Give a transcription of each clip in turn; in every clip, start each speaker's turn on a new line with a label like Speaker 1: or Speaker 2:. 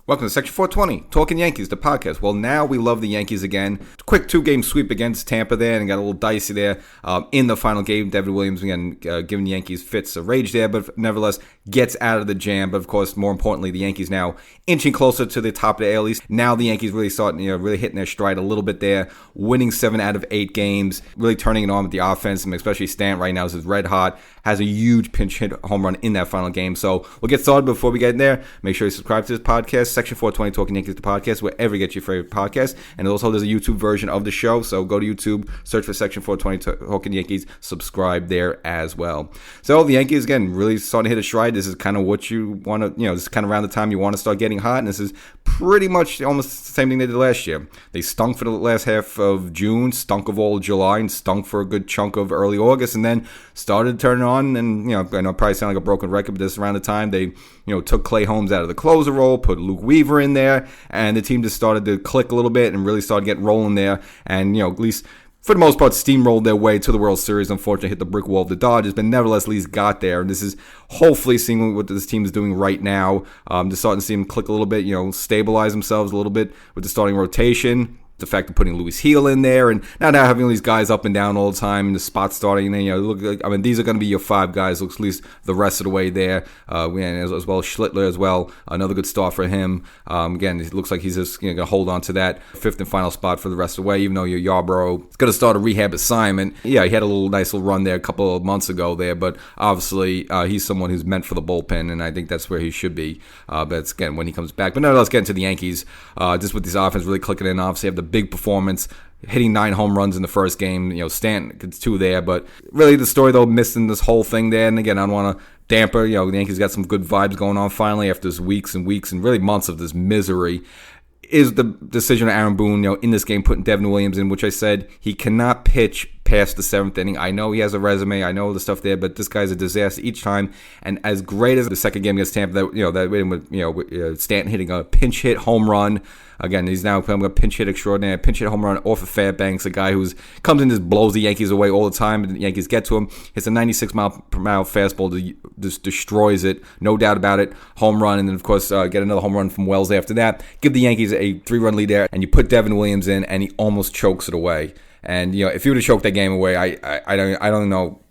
Speaker 1: Welcome to Section 420, Talkin Yankees, the podcast. Well, now we love the Yankees again. Quick two-game sweep against Tampa there, and got a little dicey there in the final game. Devin Williams, again, giving the Yankees fits of rage there, but nevertheless gets out of the jam. But, of course, more importantly, the Yankees now inching closer to the top of the AL East. Now the Yankees really starting, really hitting their stride a little bit there, winning 7 out of 8 games, really turning it on with the offense, and especially Stant right now is red hot, has a huge pinch hit home run in that final game. So we'll get started. Before we get in there, make sure you subscribe to this podcast, Section 420 Talkin Yankees, the podcast, wherever you get your favorite podcast. And also there's a YouTube version of the show, so go to YouTube, search for Section 420 Talkin Yankees, subscribe there as well. So the Yankees, again, really starting to hit a stride. This is kind of what you want to, this is kind of around the time you want to start getting hot, and this is pretty much almost the same thing they did last year. They stunk for the last half of June, stunk of all July, and stunk for a good chunk of early August, and then started turning on. And I know I probably sound like a broken record, but this is around the time they took Clay Holmes out of the closer role, put Luke Weaver in there, and the team just started to click a little bit and really started getting rolling there, and at least for the most part steamrolled their way to the World Series. Unfortunately, hit the brick wall of the Dodgers, but nevertheless at least got there. And this is hopefully seeing what this team is doing right now. Just starting to see them click a little bit, stabilize themselves a little bit with the starting rotation. The fact of putting Luis Heel in there, and now having all these guys up and down all the time, and the spot starting, and look like, these are going to be your 5 guys, looks at least the rest of the way there. As well as Schlittler as well, another good start for him. Again, it looks like he's just going to hold on to that 5th and final spot for the rest of the way, even though your Yarbrough is going to start a rehab assignment. Yeah, he had a nice little run there a couple of months ago there, but obviously he's someone who's meant for the bullpen, and I think that's where he should be. But it's, again, when he comes back. But now let's get into the Yankees. Just with this offense really clicking in, obviously have the big performance, hitting 9 home runs in the first game. Stanton gets 2 there, but really the story though, missing this whole thing there. And again, I don't want to damper. The Yankees got some good vibes going on finally after this weeks and weeks and really months of this misery. Is the decision of Aaron Boone, in this game, putting Devin Williams in, which I said he cannot pitch past the 7th inning. I know he has a resume, I know the stuff there, but this guy's a disaster each time. And as great as the second game against Tampa, with Stanton hitting a pinch hit home run. Again, he's now becoming a pinch hit extraordinaire, pinch hit home run off of Fairbanks, a guy who's comes in and just blows the Yankees away all the time. And the Yankees get to him. Hits a 96 mile per hour fastball, just destroys it, no doubt about it. Home run, and then of course get another home run from Wells after that. Give the Yankees a 3-run lead there, and you put Devin Williams in, and he almost chokes it away. And if he would have choked that game away, I don't know.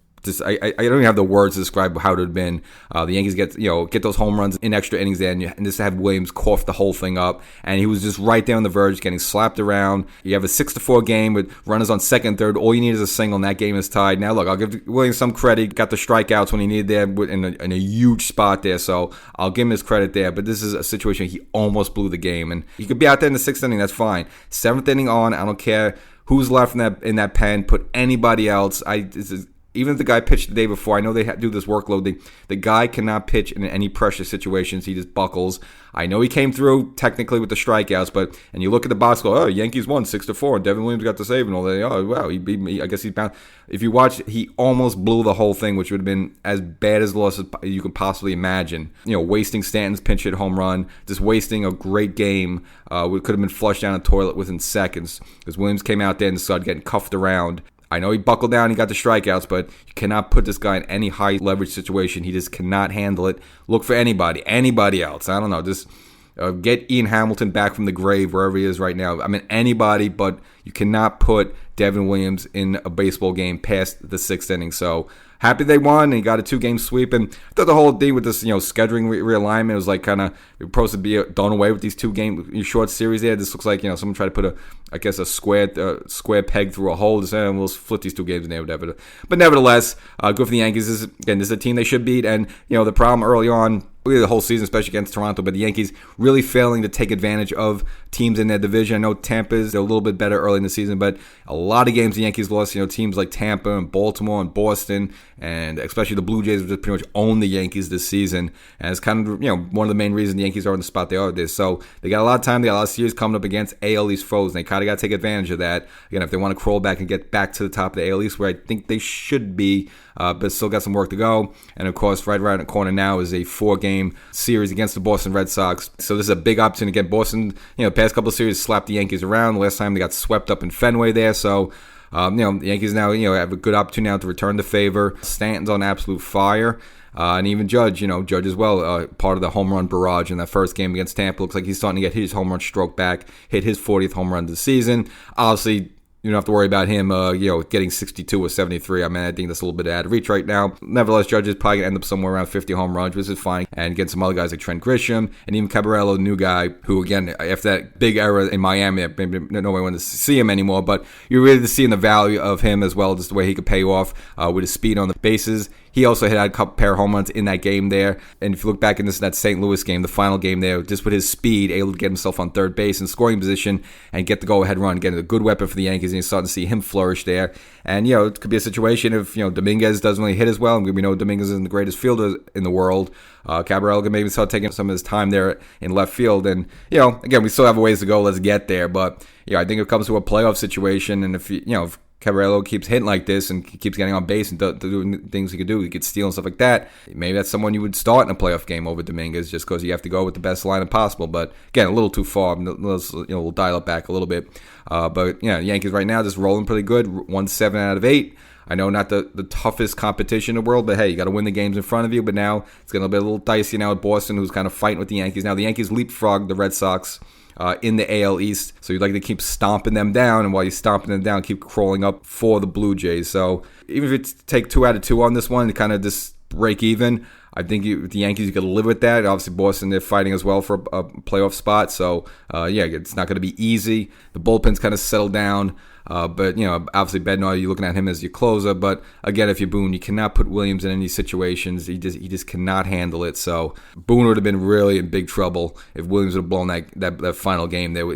Speaker 1: I don't even have the words to describe how it would have been. The Yankees get those home runs in extra innings there, and just have Williams cough the whole thing up. And he was just right there on the verge, getting slapped around. You have a 6-4 game with runners on second, third. All you need is a single, and that game is tied. Now, look, I'll give Williams some credit. Got the strikeouts when he needed there in a huge spot there, so I'll give him his credit there. But this is a situation he almost blew the game, and he could be out there in the 6th inning. That's fine. 7th inning on, I don't care who's left in that pen. Put anybody else. Even if the guy pitched the day before, I know they do this workload. The guy cannot pitch in any pressure situations. He just buckles. I know he came through technically with the strikeouts, and you look at the box score, Yankees won 6-4, and Devin Williams got the save and all that. Oh, wow, he beat me. I guess he's bound. If you watch, he almost blew the whole thing, which would have been as bad as loss as you could possibly imagine. Wasting Stanton's pinch hit home run, just wasting a great game. Could have been flushed down a toilet within seconds, because Williams came out there and started getting cuffed around. I know he buckled down, he got the strikeouts, but you cannot put this guy in any high leverage situation. He just cannot handle it. Look for anybody else. I don't know, just get Ian Hamilton back from the grave wherever he is right now. Anybody, but you cannot put Devin Williams in a baseball game past the 6th inning. So happy they won, and he got a 2-game sweep. And I thought the whole thing with this, scheduling realignment was like kind of supposed to be done away with these 2-game short series there. This looks like, someone tried to put a square peg through a hole. Just, we'll flip these 2 games in there, whatever. But nevertheless, good for the Yankees. This is a team they should beat. And, the problem early on, really the whole season, especially against Toronto, but the Yankees really failing to take advantage of teams in their division. I know Tampa's a little bit better early in the season, but a lot of games the Yankees lost, teams like Tampa and Baltimore and Boston, and especially the Blue Jays, which pretty much own the Yankees this season. And it's kind of, one of the main reasons the Yankees are in the spot they are this. So they got a lot of time, they got a lot of series coming up against AL East foes, and they kind of got to take advantage of that. Again, if they want to crawl back and get back to the top of the AL East, where I think they should be, but still got some work to go. And of course, right around the corner now is a 4-game series against the Boston Red Sox. So this is a big opportunity to get Boston, past couple of series slapped the Yankees around. The last time they got swept up in Fenway there. So The Yankees now, have a good opportunity now to return the favor. Stanton's on absolute fire. And even Judge as well, part of the home run barrage in that first game against Tampa. Looks like he's starting to get his home run stroke back, hit his 40th home run of the season. Obviously, you don't have to worry about him, getting 62 or 73. I mean, I think that's a little bit out of reach right now. Nevertheless, Judge is probably going to end up somewhere around 50 home runs, which is fine. And get some other guys like Trent Grisham and even Caballero, a new guy who, again, after that big era in Miami, maybe nobody wanted to see him anymore. But you're really seeing the value of him as well, just the way he could pay off with his speed on the bases. He also hit a couple pair of home runs in that game there. And if you look back in that St. Louis game, the final game there, just with his speed, able to get himself on third base in scoring position and get the go-ahead run. Again, a good weapon for the Yankees, and you're starting to see him flourish there. And, it could be a situation if, Dominguez doesn't really hit as well. And we know Dominguez isn't the greatest fielder in the world. Caballero can maybe start taking some of his time there in left field. And, again, we still have a ways to go. Let's get there. But, I think it comes to a playoff situation. And if Caballero keeps hitting like this and keeps getting on base and doing things he could do, he could steal and stuff like that, maybe that's someone you would start in a playoff game over Dominguez just because you have to go with the best lineup possible. But again, a little too far. We'll dial it back a little bit. But the Yankees right now just rolling pretty good. 1-7 out of 8. I know not the toughest competition in the world, but hey, you got to win the games in front of you. But now it's going to be a little dicey now with Boston, who's kind of fighting with the Yankees. Now the Yankees leapfrogged the Red Sox in the AL East. So you'd like to keep stomping them down, and while you're stomping them down, keep crawling up for the Blue Jays. So even if you take 2 out of 2 on this one to kind of just break even, I think the Yankees, you got to live with that. Obviously, Boston, they're fighting as well for a playoff spot. So, it's not going to be easy. The bullpen's kind of settled down. But, obviously, Bednar, you're looking at him as your closer. But, again, if you're Boone, you cannot put Williams in any situations. He just cannot handle it. So, Boone would have been really in big trouble if Williams would have blown that final game there,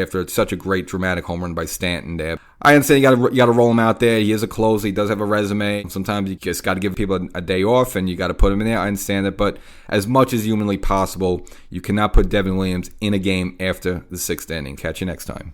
Speaker 1: after such a great dramatic home run by Stanton there. I understand you got to roll him out there. He is a closer. He does have a resume. Sometimes you just got to give people a day off, and you got to put him in there. I understand that. But as much as humanly possible, you cannot put Devin Williams in a game after the 6th inning. Catch you next time.